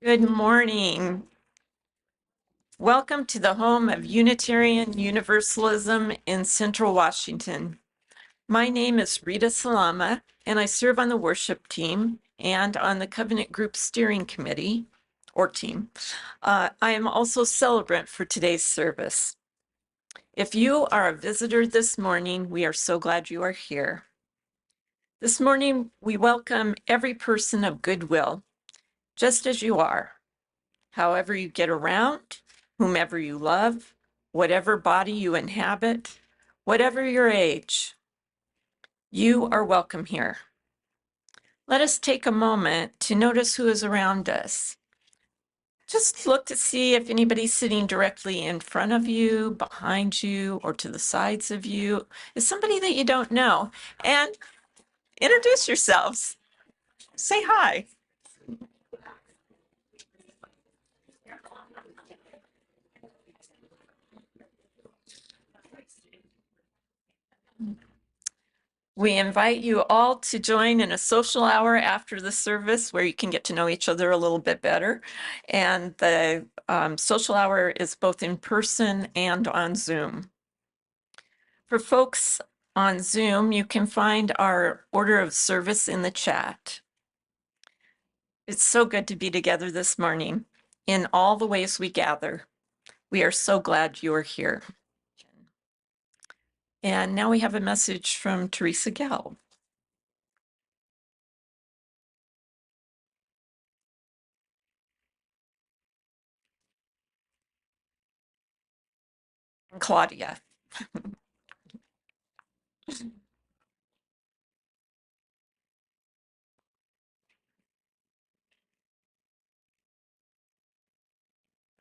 Good morning. Welcome to the home of Unitarian Universalism in Central Washington. My name is Rita Salama, and I serve on the worship team and on the Covenant Group Steering Committee, or team. I am also celebrant for today's service. If you are a visitor this morning, we are so glad you are here. This morning, we welcome every person of goodwill, just as you are. However you get around, whomever you love, whatever body you inhabit, whatever your age, you are welcome here. Let us take a moment to notice who is around us. Just look to see if anybody's sitting directly in front of you, behind you, or to the sides of you is somebody that you don't know. And introduce yourselves. Say hi. We invite you all to join in a social hour after the service where you can get to know each other a little bit better. And the social hour is both in person and on Zoom. For folks on Zoom, you can find our order of service in the chat. It's so good to be together this morning in all the ways we gather. We are so glad you are here. And now we have a message from Teresa Gelb. Claudia.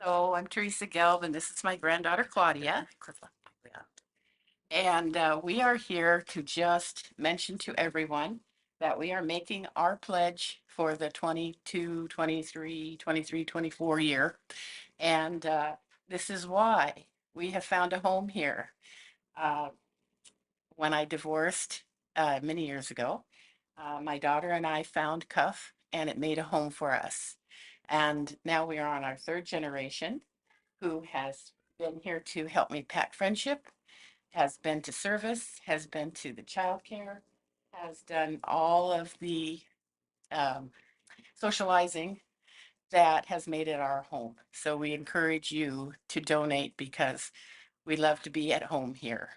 So I'm Teresa Gelb, and this is my granddaughter, Claudia. And we are here to just mention to everyone that we are making our pledge for the 22, 23, 23, 24 year. And this is why we have found a home here. When I divorced many years ago, my daughter and I found CUUF, and it made a home for us. And now we are on our third generation who has been here to help me pack friendship, has been to service, has been to the childcare, has done all of the socializing that has made it our home. So we encourage you to donate because we love to be at home here.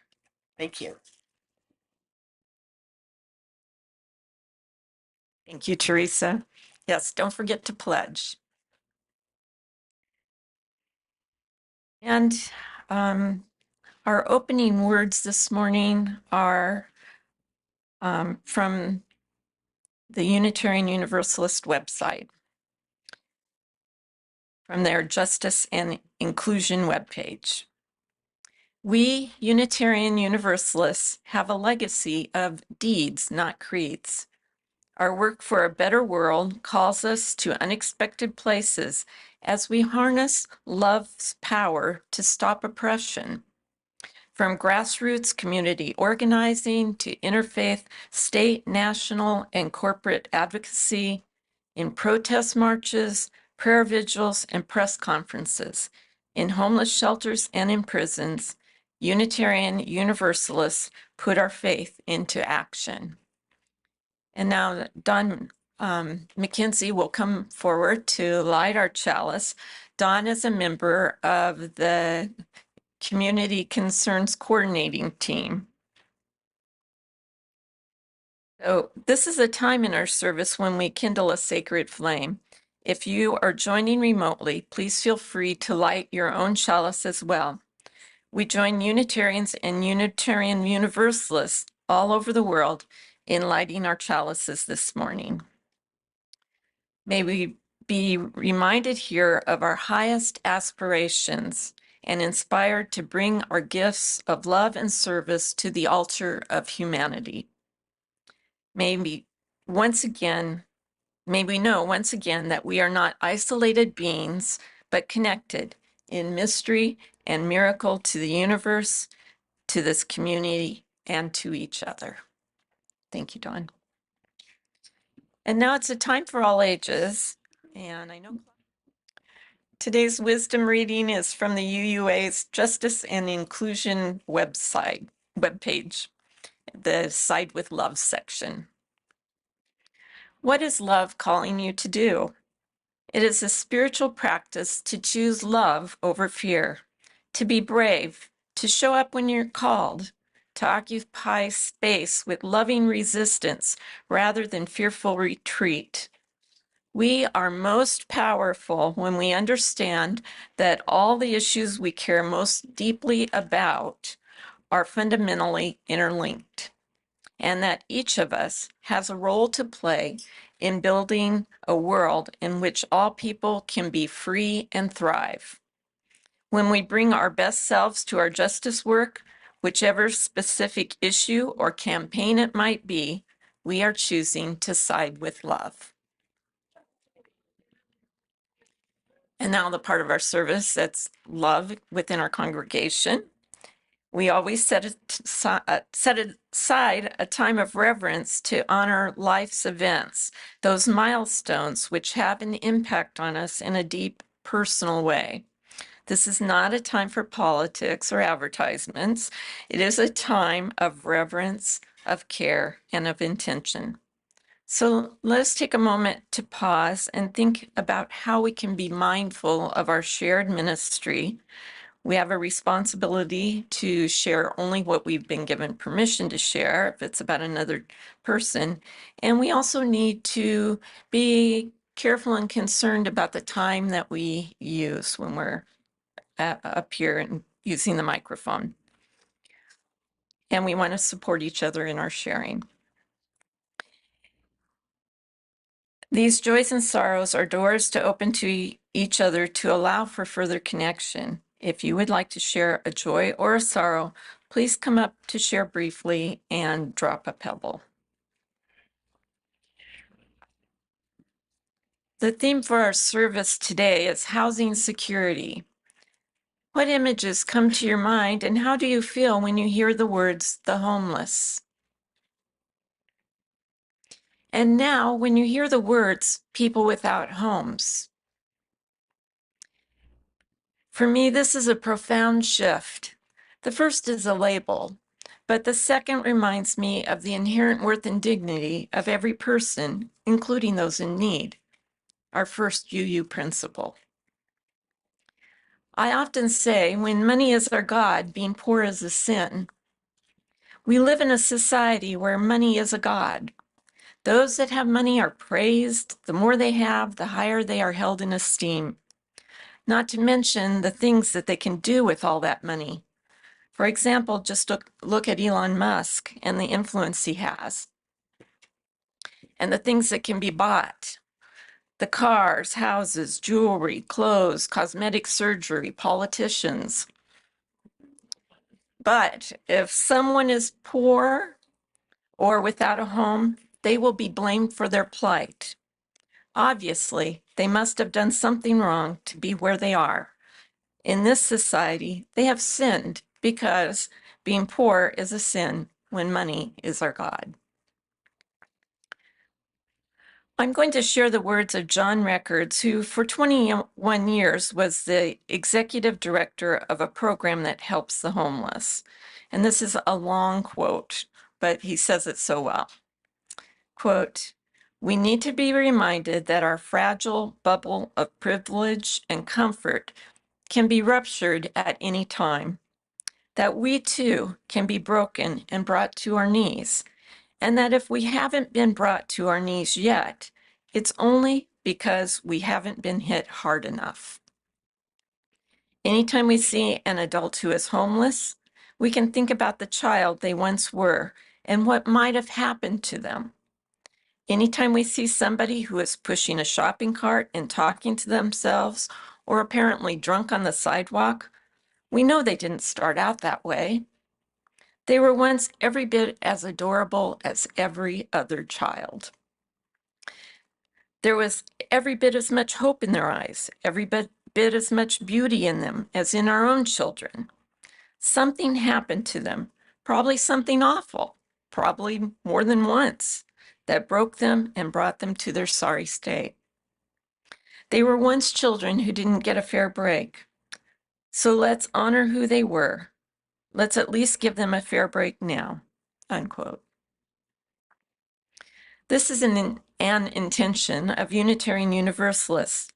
Thank you. Thank you, Teresa. Yes, don't forget to pledge. And our opening words this morning are from the Unitarian Universalist website, from their Justice and Inclusion webpage. We Unitarian Universalists have a legacy of deeds, not creeds. Our work for a better world calls us to unexpected places as we harness love's power to stop oppression. From grassroots community organizing to interfaith, state, national, and corporate advocacy, in protest marches, prayer vigils, and press conferences, in homeless shelters and in prisons, Unitarian Universalists put our faith into action. And now Don McKenzie will come forward to light our chalice. Don is a member of the Community Concerns Coordinating Team. So this is a time in our service when we kindle a sacred flame. If you are joining remotely, please feel free to light your own chalice as well. We join Unitarians and Unitarian Universalists all over the world in lighting our chalices this morning. May we be reminded here of our highest aspirations and inspired to bring our gifts of love and service to the altar of humanity. May we know once again that we are not isolated beings, but connected in mystery and miracle to the universe, to this community, and to each other. Thank you, Dawn. And now it's a time for all ages. And I know Today's wisdom reading is from the UUA's Justice and Inclusion webpage, the Side with Love section. What is love calling you to do? It is a spiritual practice to choose love over fear, to be brave, to show up when you're called, to occupy space with loving resistance rather than fearful retreat. We are most powerful when we understand that all the issues we care most deeply about are fundamentally interlinked, and that each of us has a role to play in building a world in which all people can be free and thrive. When we bring our best selves to our justice work, whichever specific issue or campaign it might be, we are choosing to side with love. And now the part of our service that's love within our congregation. We always set aside a time of reverence to honor life's events, those milestones which have an impact on us in a deep personal way. This is not a time for politics or advertisements. It is a time of reverence, of care, and of intention. So let us take a moment to pause and think about how we can be mindful of our shared ministry. We have a responsibility to share only what we've been given permission to share if it's about another person. And we also need to be careful and concerned about the time that we use when we're up here and using the microphone. And we want to support each other in our sharing. These joys and sorrows are doors to open to each other to allow for further connection. If you would like to share a joy or a sorrow, please come up to share briefly and drop a pebble. The theme for our service today is housing security. What images come to your mind, and how do you feel when you hear the words, the homeless? And now, when you hear the words, people without homes. For me, this is a profound shift. The first is a label, but the second reminds me of the inherent worth and dignity of every person, including those in need, our first UU principle. I often say, when money is our God, being poor is a sin. We live in a society where money is a god. Those that have money are praised. The more they have, the higher they are held in esteem. Not to mention the things that they can do with all that money. For example, just look at Elon Musk and the influence he has, and the things that can be bought. The cars, houses, jewelry, clothes, cosmetic surgery, politicians. But if someone is poor or without a home, they will be blamed for their plight. Obviously, they must have done something wrong to be where they are. In this society, they have sinned because being poor is a sin when money is our God. I'm going to share the words of John Records, who for 21 years was the executive director of a program that helps the homeless. And this is a long quote, but he says it so well. Quote, "We need to be reminded that our fragile bubble of privilege and comfort can be ruptured at any time, that we too can be broken and brought to our knees, and that if we haven't been brought to our knees yet, it's only because we haven't been hit hard enough." Anytime we see an adult who is homeless, we can think about the child they once were and what might have happened to them. Anytime we see somebody who is pushing a shopping cart and talking to themselves, or apparently drunk on the sidewalk, we know they didn't start out that way. They were once every bit as adorable as every other child. There was every bit as much hope in their eyes, every bit as much beauty in them as in our own children. Something happened to them, probably something awful, probably more than once, that broke them and brought them to their sorry state. They were once children who didn't get a fair break. So let's honor who they were. Let's at least give them a fair break now, unquote. This is an intention of Unitarian Universalists.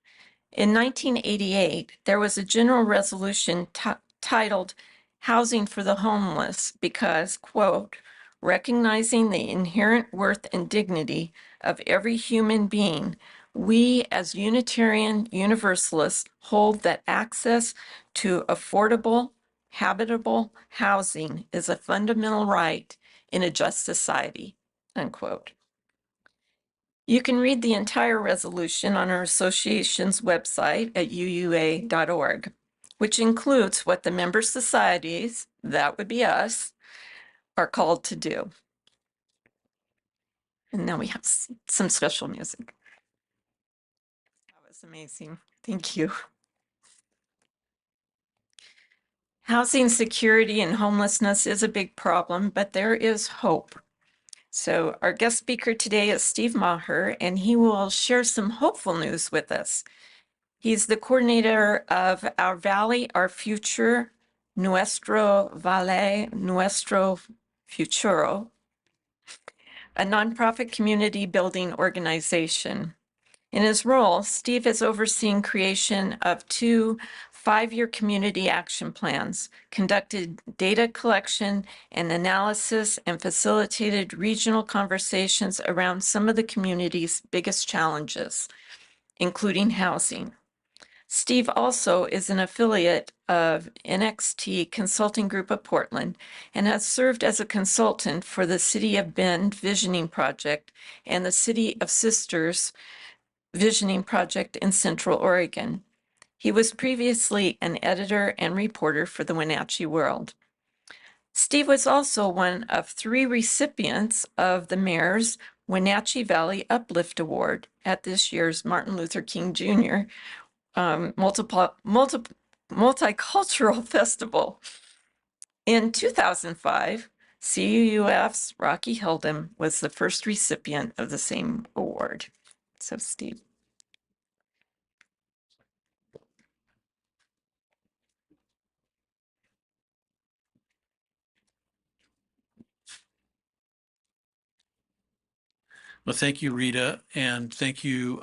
In 1988, there was a general resolution titled Housing for the Homeless because, quote, recognizing the inherent worth and dignity of every human being, we as Unitarian Universalists hold that access to affordable, habitable housing is a fundamental right in a just society, unquote. You can read the entire resolution on our association's website at uua.org, which includes what the member societies, that would be us, are called to do. And now we have some special music. That was amazing. Thank you. Housing security and homelessness is a big problem, but there is hope. So our guest speaker today is Steve Maher, and he will share some hopeful news with us. He's the coordinator of Our Valley, Our Future, Nuestro Valle, Nuestro Futuro, a nonprofit community building organization. In his role, Steve has overseen creation of 2 5-year community action plans, conducted data collection and analysis, and facilitated regional conversations around some of the community's biggest challenges, including housing. Steve also is an affiliate of NXT Consulting Group of Portland and has served as a consultant for the City of Bend Visioning Project and the City of Sisters Visioning Project in Central Oregon. He was previously an editor and reporter for the Wenatchee World. Steve was also one of 3 recipients of the Mayor's Wenatchee Valley Uplift Award at this year's Martin Luther King Jr. Multicultural Festival. In 2005, CUUF's Rocky Hildem was the first recipient of the same award. So, Steve. Well, thank you, Rita, and thank you,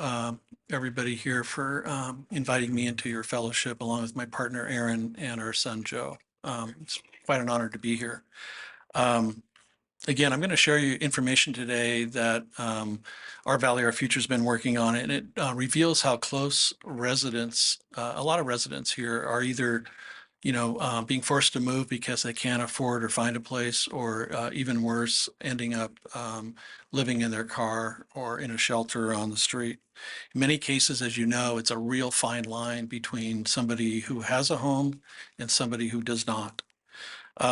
everybody here for inviting me into your fellowship along with my partner, Aaron, and our son, Joe. It's quite an honor to be here. Again, I'm going to share you information today that Our Valley, Our Future has been working on, and it reveals how close residents, a lot of residents here are either being forced to move because they can't afford or find a place, or even worse, ending up living in their car or in a shelter on the street. In many cases, as you know, it's a real fine line between somebody who has a home and somebody who does not.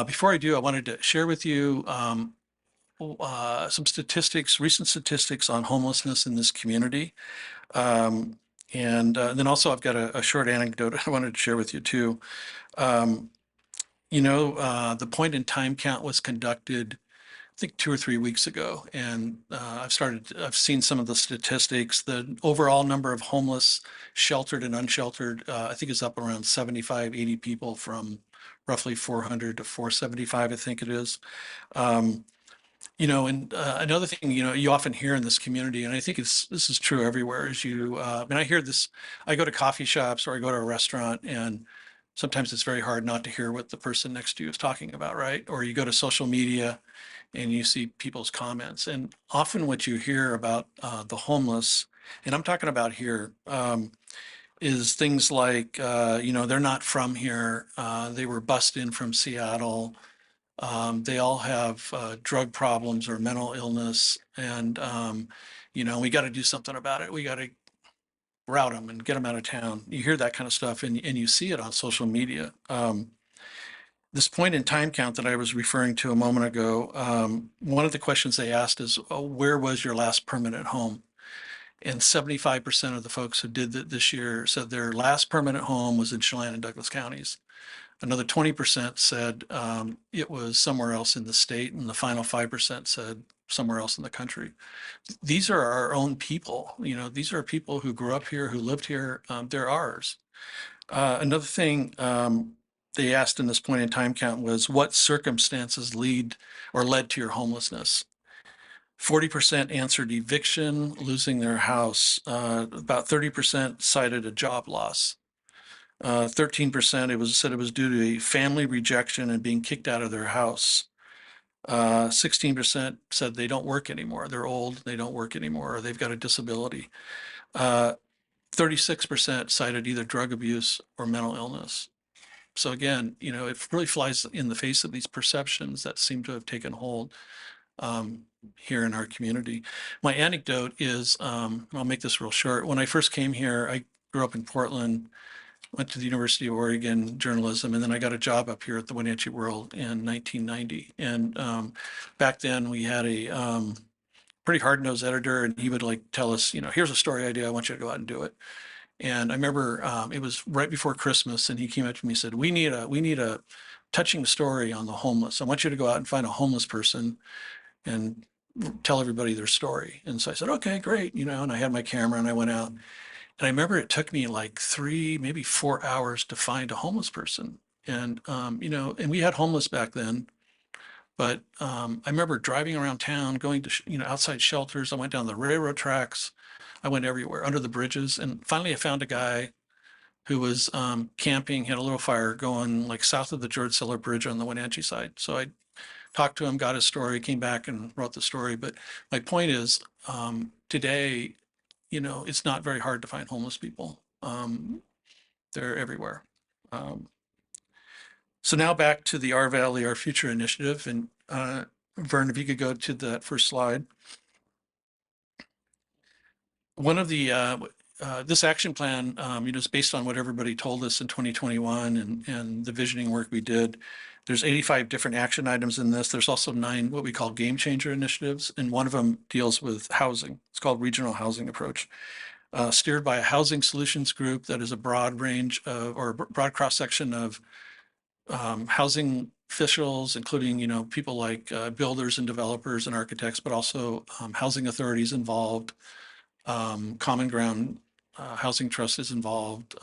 Before I do, I wanted to share with you some statistics, recent statistics on homelessness in this community. And then also I've got a short anecdote I wanted to share with you too. The point in time count was conducted, I think 2 or 3 weeks ago, and I've seen some of the statistics. The overall number of homeless, sheltered and unsheltered, I think is up around 75, 80 people from roughly 400 to 475, I think it is. Another thing, you often hear in this community, and I think this is true everywhere, is I hear this, I go to coffee shops or I go to a restaurant, and sometimes it's very hard not to hear what the person next to you is talking about, right? Or you go to social media and you see people's comments. And often what you hear about the homeless, and I'm talking about here, is things like, they're not from here. They were bussed in from Seattle. They all have drug problems or mental illness. And, we got to do something about it. We got to route them and get them out of town. You hear that kind of stuff, and you see it on social media. This point in time count that I was referring to a moment ago, one of the questions they asked is, where was your last permanent home? And 75% of the folks who did that this year said their last permanent home was in Chelan and Douglas counties. Another 20% said it was somewhere else in the state, and the final 5% said somewhere else in the country. These are our own people. These are people who grew up here, who lived here. They're ours. Another thing they asked in this point in time count was what circumstances led to your homelessness. 40% answered eviction, losing their house. About 30% cited a job loss. 13% said it was due to a family rejection and being kicked out of their house. 16% said they don't work anymore. They're old, they don't work anymore, or they've got a disability. 36% cited either drug abuse or mental illness. So again, it really flies in the face of these perceptions that seem to have taken hold here in our community. My anecdote is, I'll make this real short. When I first came here, I grew up in Portland, went to the University of Oregon journalism, and then I got a job up here at the Wenatchee World in 1990. And back then we had a pretty hard-nosed editor, and he would tell us, here's a story idea, I want you to go out and do it. And I remember it was right before Christmas, and he came up to me and said, we need a touching story on the homeless. I want you to go out and find a homeless person and tell everybody their story. And so I said, okay, great. And I had my camera and I went out. And I remember it took me like 3, maybe 4 hours to find a homeless person. And, and we had homeless back then. But I remember driving around town, going to, outside shelters. I went down the railroad tracks. I went everywhere, under the bridges. And finally I found a guy who was camping, had a little fire going south of the George Siller Bridge on the Wenatchee side. So I talked to him, got his story, came back and wrote the story. But my point is, today, it's not very hard to find homeless people. They're everywhere. So now back to the Our Valley, Our Future initiative. And Vern, if you could go to that first slide. One of the, this action plan, is based on what everybody told us in 2021 and the visioning work we did. There's 85 different action items in this. There's also 9 what we call game changer initiatives, and one of them deals with housing. It's called Regional Housing Approach, steered by a housing solutions group that is a broad range of, or a broad cross section of housing officials, including people like builders and developers and architects, but also housing authorities involved. Common Ground Housing Trust is involved.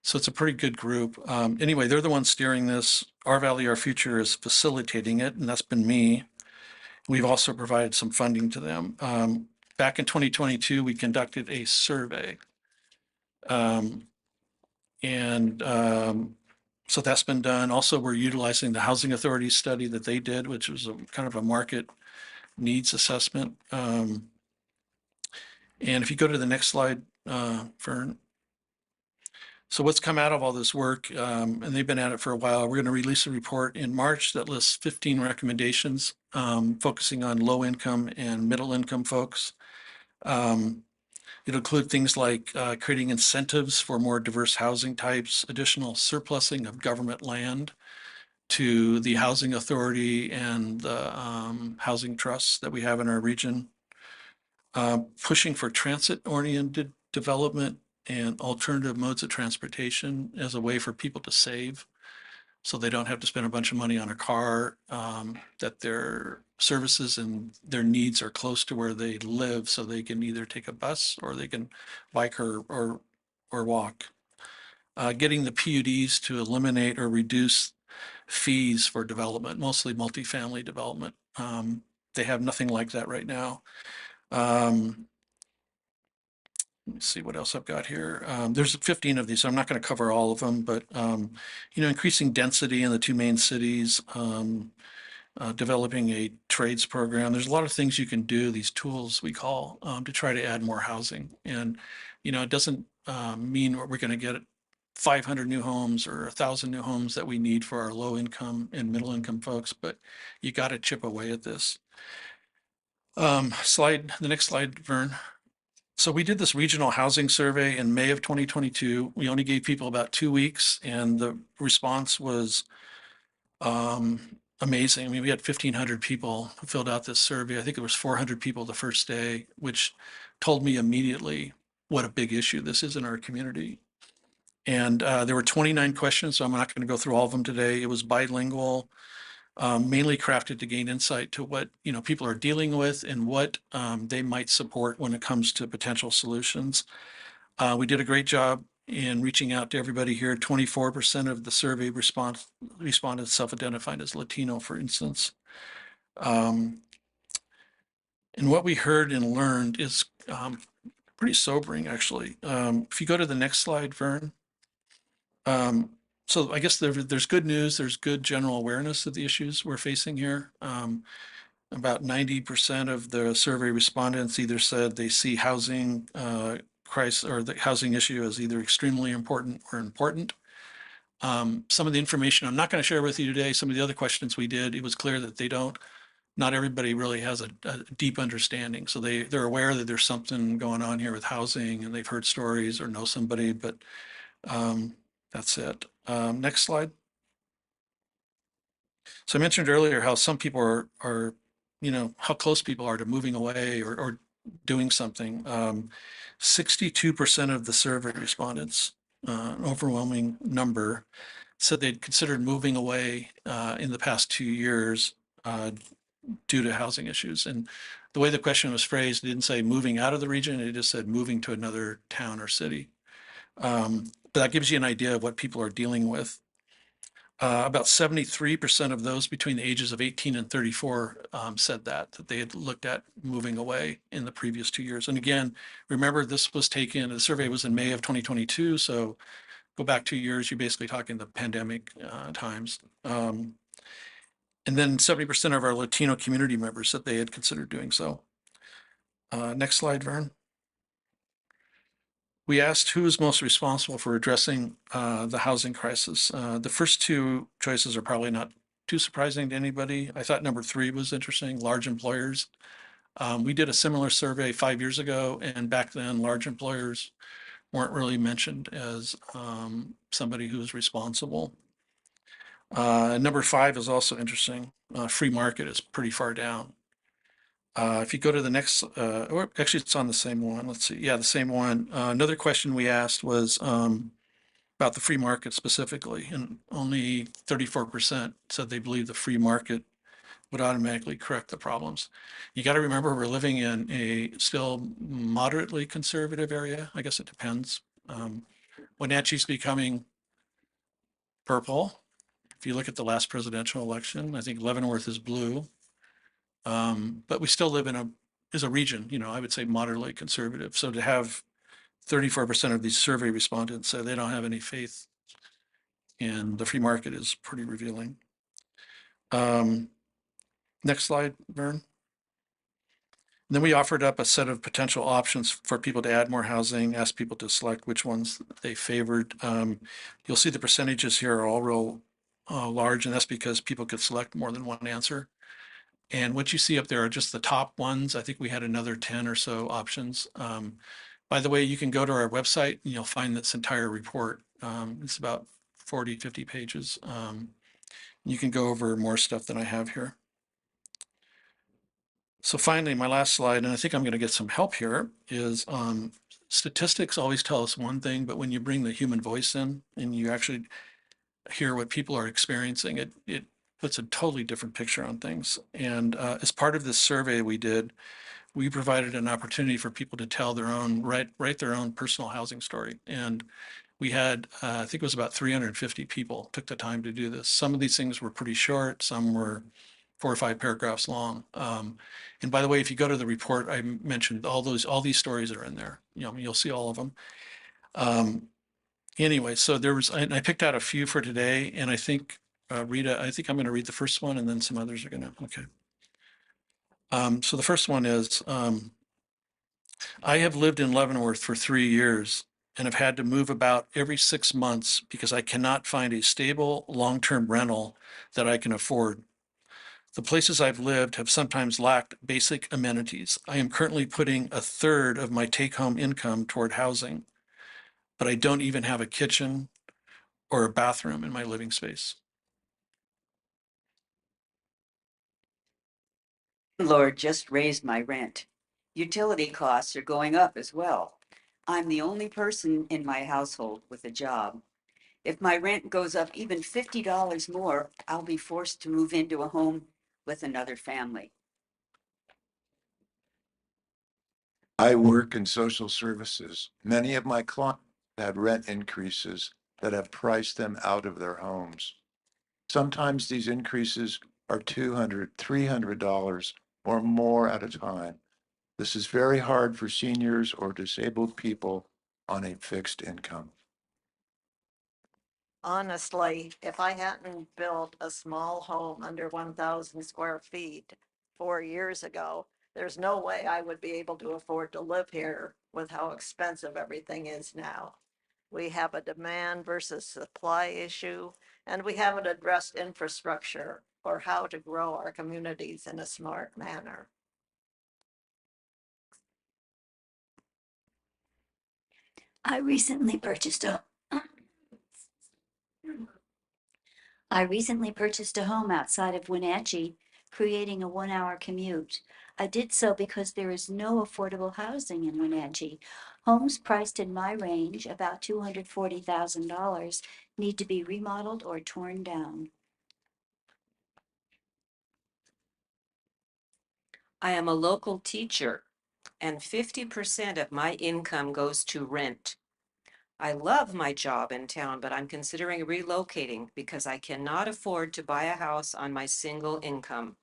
So it's a pretty good group. Anyway, they're the ones steering this. Our Valley, Our Future is facilitating it, and that's been me. We've also provided some funding to them. Back in 2022, we conducted a survey. So that's been done. Also, we're utilizing the Housing Authority study that they did, which was kind of a market needs assessment. And if you go to the next slide, Fern. So what's come out of all this work, and they've been at it for a while, we're going to release a report in March that lists 15 recommendations focusing on low income and middle income folks. It'll include things like creating incentives for more diverse housing types, additional surplusing of government land to the housing authority and the housing trusts that we have in our region, pushing for transit-oriented development and alternative modes of transportation as a way for people to save so they don't have to spend a bunch of money on a car, that their services and their needs are close to where they live so they can either take a bus or they can bike or walk. Getting the PUDs to eliminate or reduce fees for development, mostly multifamily development. They have nothing like that right now. Let me see what else I've got here. There's 15 of these, so I'm not going to cover all of them, but, increasing density in the 2 main cities, developing a trades program. There's a lot of things you can do, these tools we call, to try to add more housing. And, it doesn't mean we're going to get 500 new homes or 1,000 new homes that we need for our low income and middle income folks, but you got to chip away at this. The next slide, Vern. So we did this regional housing survey in May of 2022. We only gave people about 2 weeks, and the response was amazing. I mean, we had 1,500 people who filled out this survey. I think it was 400 people the first day, which told me immediately what a big issue this is in our community. And there were 29 questions, so I'm not going to go through all of them today. It was bilingual. mainly crafted to gain insight to what, people are dealing with and what they might support when it comes to potential solutions. We did a great job in reaching out to everybody here. 24% of the survey respondents self-identified as Latino, for instance. And what we heard and learned is pretty sobering, actually. If you go to the next slide, Vern. So I guess there's good news. There's good general awareness of the issues we're facing here. About 90% of the survey respondents either said they see housing crisis or the housing issue as either extremely important or important. Some of the information I'm not going to share with you today, some of the other questions we did, it was clear that they don't, not everybody really has a deep understanding. So they're aware that there's something going on here with housing and they've heard stories or know somebody, but that's it. Next slide. So I mentioned earlier how some people are how close people are to moving away or doing something. 62% of the survey respondents, an overwhelming number, said they'd considered moving away in the past 2 years due to housing issues. And the way the question was phrased, it didn't say moving out of the region, it just said moving to another town or city. But that gives you an idea of what people are dealing with. About 73% of those between the ages of 18 and 34 said that they had looked at moving away in the previous 2 years. And again, remember this was taken, the survey was in May of 2022. So go back 2 years, you're basically talking the pandemic times. And then 70% of our Latino community members said they had considered doing so. Next slide, Vern. We asked who is most responsible for addressing the housing crisis. The first two choices are probably not too surprising to anybody. I thought number 3 was interesting, large employers. We did a similar survey 5 years ago, and back then large employers weren't really mentioned as somebody who is responsible. Number 5 is also interesting. Free market is pretty far down. If you go to the next, or actually it's on the same one. Let's see. Yeah, the same one. Another question we asked was about the free market specifically, and only 34% said they believe the free market would automatically correct the problems. You got to remember we're living in a still moderately conservative area. I guess it depends. Wenatchee's becoming purple. If you look at the last presidential election, I think Leavenworth is blue. But we still live in a region, I would say moderately conservative. So to have 34% of these survey respondents say they don't have any faith in the free market is pretty revealing. Next slide, Vern. And then we offered up a set of potential options for people to add more housing, asked people to select which ones they favored. You'll see the percentages here are all real large, and that's because people could select more than one answer. And what you see up there are just the top ones. I think we had another 10 or so options. By the way, you can go to our website and you'll find this entire report. It's about 40, 50 pages. You can go over more stuff than I have here. So finally, my last slide, and I think I'm going to get some help here, is statistics always tell us one thing, but when you bring the human voice in and you actually hear what people are experiencing, it puts a totally different picture on things. And as part of this survey we did, we provided an opportunity for people to tell their own, write their own personal housing story. And we had, I think it was about 350 people took the time to do this. Some of these things were pretty short, some were 4 or 5 paragraphs long. And by the way, if you go to the report, I mentioned all these stories are in there. You'll see all of them. Anyway, so I picked out a few for today, and I think Rita, I think I'm going to read the first one and then some others are going to, okay. So the first one is, I have lived in Leavenworth for 3 years and have had to move about every 6 months because I cannot find a stable long-term rental that I can afford. The places I've lived have sometimes lacked basic amenities. I am currently putting a third of my take-home income toward housing, but I don't even have a kitchen or a bathroom in my living space. Landlord just raised my rent. Utility costs are going up as well. I'm the only person in my household with a job. If my rent goes up even $50 more, I'll be forced to move into a home with another family. I work in social services. Many of my clients had rent increases that have priced them out of their homes. Sometimes these increases are $200, $300 or more at a time. This is very hard for seniors or disabled people on a fixed income. Honestly, if I hadn't built a small home under 1,000 square feet 4 years ago, there's no way I would be able to afford to live here with how expensive everything is now. We have a demand versus supply issue, and we haven't addressed infrastructure or how to grow our communities in a smart manner. I recently purchased a home outside of Wenatchee, creating a 1-hour commute. I did so because there is no affordable housing in Wenatchee. Homes priced in my range, about $240,000, need to be remodeled or torn down. I am a local teacher, and 50% of my income goes to rent. I love my job in town, but I'm considering relocating because I cannot afford to buy a house on my single income.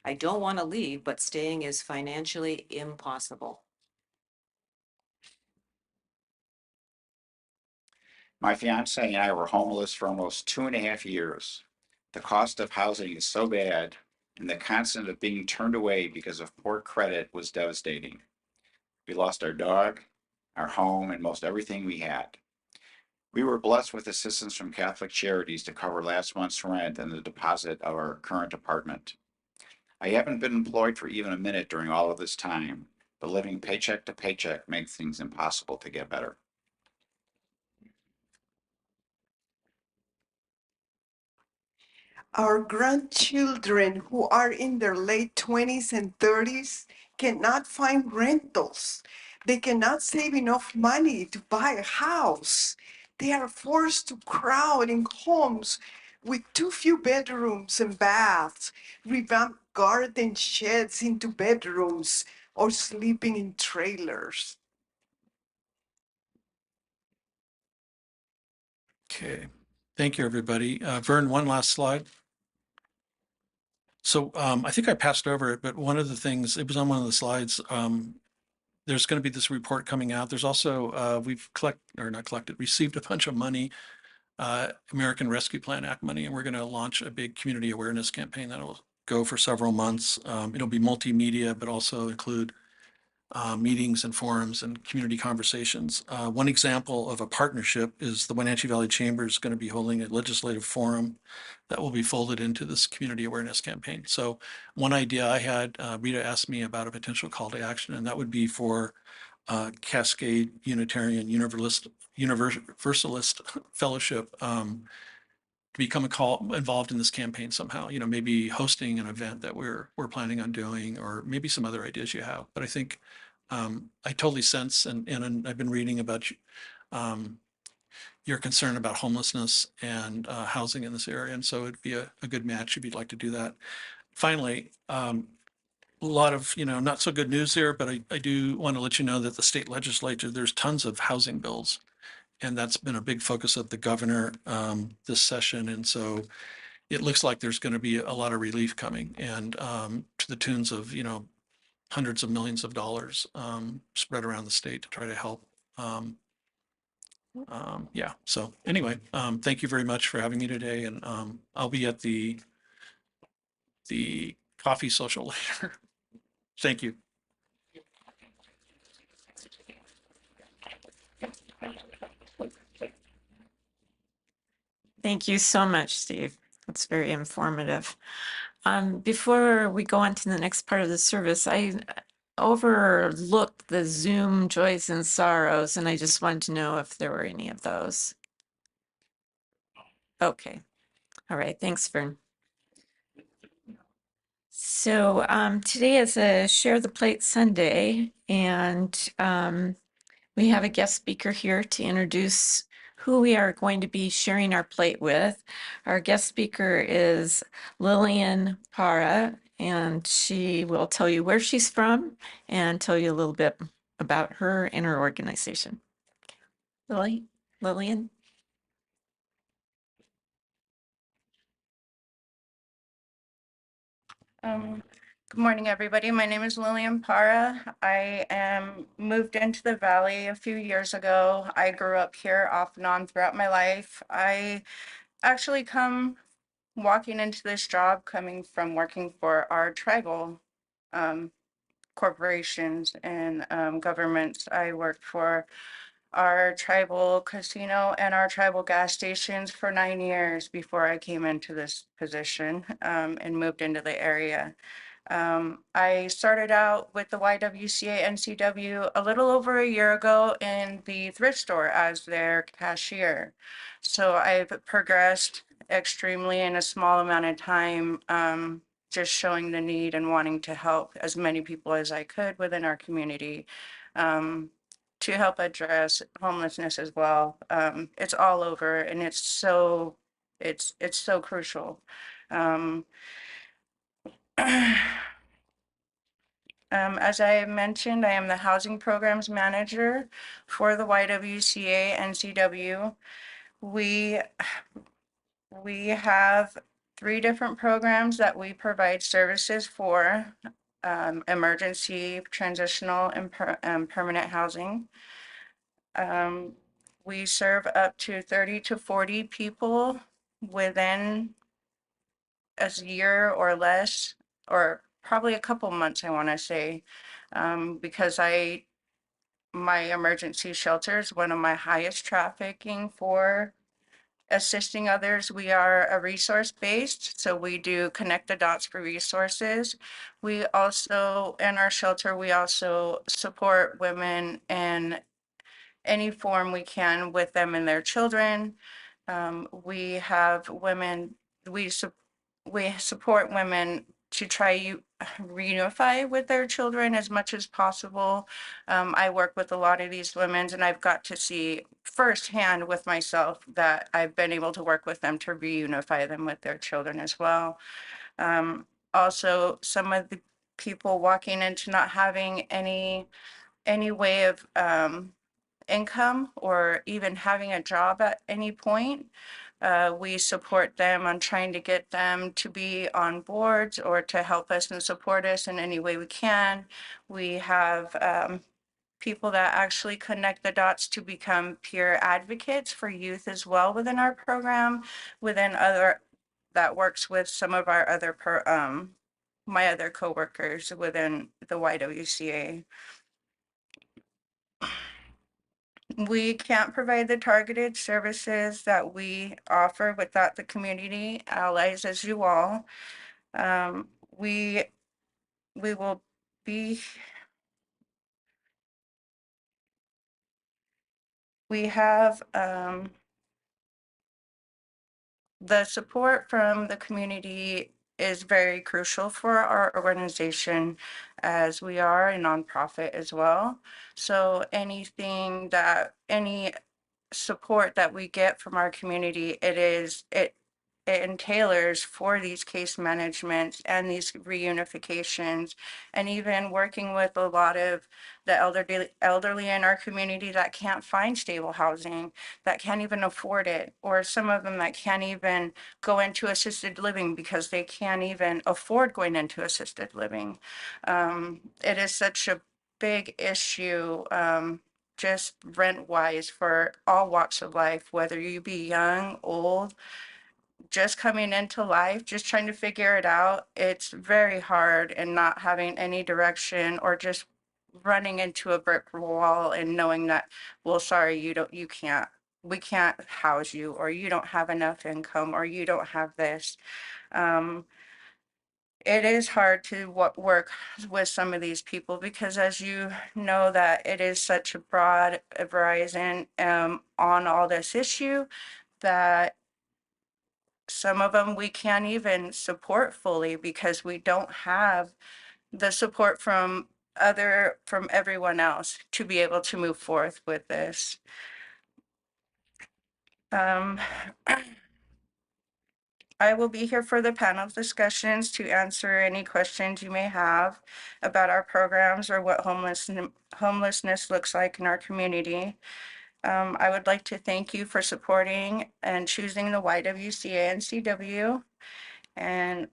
I don't want to leave, but staying is financially impossible. My fiance and I were homeless for almost 2.5 years. The cost of housing is so bad, and the constant of being turned away because of poor credit was devastating. We lost our dog, our home, and most everything we had. We were blessed with assistance from Catholic Charities to cover last month's rent and the deposit of our current apartment. I haven't been employed for even a minute during all of this time, but living paycheck to paycheck makes things impossible to get better. Our grandchildren who are in their late 20s and 30s cannot find rentals. They cannot save enough money to buy a house. They are forced to crowd in homes with too few bedrooms and baths, revamp garden sheds into bedrooms, or sleeping in trailers. Okay, thank you, everybody. Vern, one last slide. So I think I passed over it, but one of the things, it was on one of the slides, there's going to be this report coming out. There's also, we've received a bunch of money, American Rescue Plan Act money, and we're going to launch a big community awareness campaign that will go for several months. It'll be multimedia, but also include meetings and forums and community conversations. One example of a partnership is the Wenatchee Valley Chamber is going to be holding a legislative forum that will be folded into this community awareness campaign. So one idea I had, Rita asked me about a potential call to action, and that would be for Cascade Unitarian Universalist Fellowship to become involved in this campaign somehow. You know, maybe hosting an event that we're planning on doing, or maybe some other ideas you have. But I think I totally sense, and I've been reading about your concern about homelessness and housing in this area, and so it'd be a good match if you'd like to do that. Finally, a lot of, not so good news here, but I do want to let you know that the state legislature, there's tons of housing bills, and that's been a big focus of the governor this session. And so it looks like there's going to be a lot of relief coming, and to the tunes of, hundreds of millions of dollars spread around the state to try to help. Yeah. So anyway, thank you very much for having me today. And I'll be at the coffee social later. Thank you. Thank you so much, Steve. That's very informative. Before we go on to the next part of the service, I overlooked the Zoom joys and sorrows, and I just wanted to know if there were any of those. Okay. All right. Thanks, Vern. So today is a Share the Plate Sunday, and we have a guest speaker here to introduce who we are going to be sharing our plate with. Our guest speaker is Lillian Perra, and she will tell you where she's from and tell you a little bit about her and her organization. Lillian? Good morning, everybody. My name is Lillian Perra. I am moved into the Valley a few years ago. I grew up here off and on throughout my life. I actually come walking into this job coming from working for our tribal corporations and governments. I worked for our tribal casino and our tribal gas stations for 9 years before I came into this position and moved into the area. I started out with the YWCA NCW a little over a year ago in the thrift store as their cashier. So I've progressed extremely in a small amount of time, just showing the need and wanting to help as many people as I could within our community to help address homelessness as well. It's all over and it's so crucial. As I mentioned, I am the Housing Programs Manager for the YWCA NCW. We have 3 different programs that we provide services for, emergency, transitional, and permanent housing. We serve up to 30 to 40 people within a year or less, or probably a couple months, I want to say, because my emergency shelter is one of my highest trafficking for assisting others. We are a resource based, so we do connect the dots for resources. We also, in our shelter, we also support women in any form we can with them and their children. We have women, we support women to try reunify with their children as much as possible. I work with a lot of these women and I've got to see firsthand with myself that I've been able to work with them to reunify them with their children as well. Also, some of the people walking into not having any way of income or even having a job at any point. We support them on trying to get them to be on boards or to help us and support us in any way we can. We have people that actually connect the dots to become peer advocates for youth as well within our program, that works with some of our other my other coworkers within the YWCA. We can't provide the targeted services that we offer without the community allies as you all. We will be, we have the support from the community is very crucial for our organization as we are a nonprofit as well. So any support that we get from our community, it entailers for these case managements and these reunifications, and even working with a lot of the elderly in our community that can't find stable housing, that can't even afford it, or some of them that can't even go into assisted living because they can't even afford going into assisted living. It is such a big issue, just rent wise for all walks of life, whether you be young, old, just coming into life, just trying to figure it out. It's very hard and not having any direction or just running into a brick wall and knowing that, well, sorry, we can't house you, or you don't have enough income, or you don't have this. It is hard to work with some of these people because, as you know, that it is such a broad horizon on all this issue that some of them we can't even support fully because we don't have the support from everyone else to be able to move forth with this. Um, I will be here for the panel discussions to answer any questions you may have about our programs or what homelessness looks like in our community. I would like to thank you for supporting and choosing the YWCA and CW. And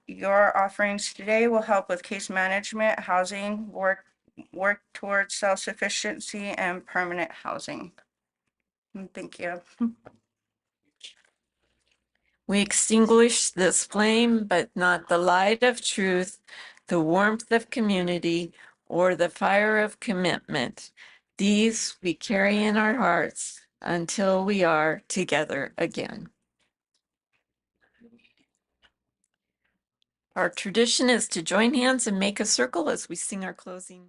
your offerings today will help with case management, housing, work towards self-sufficiency and permanent housing. Thank you. We extinguish this flame, but not the light of truth, the warmth of community, or the fire of commitment. These we carry in our hearts until we are together again. Our tradition is to join hands and make a circle as we sing our closing.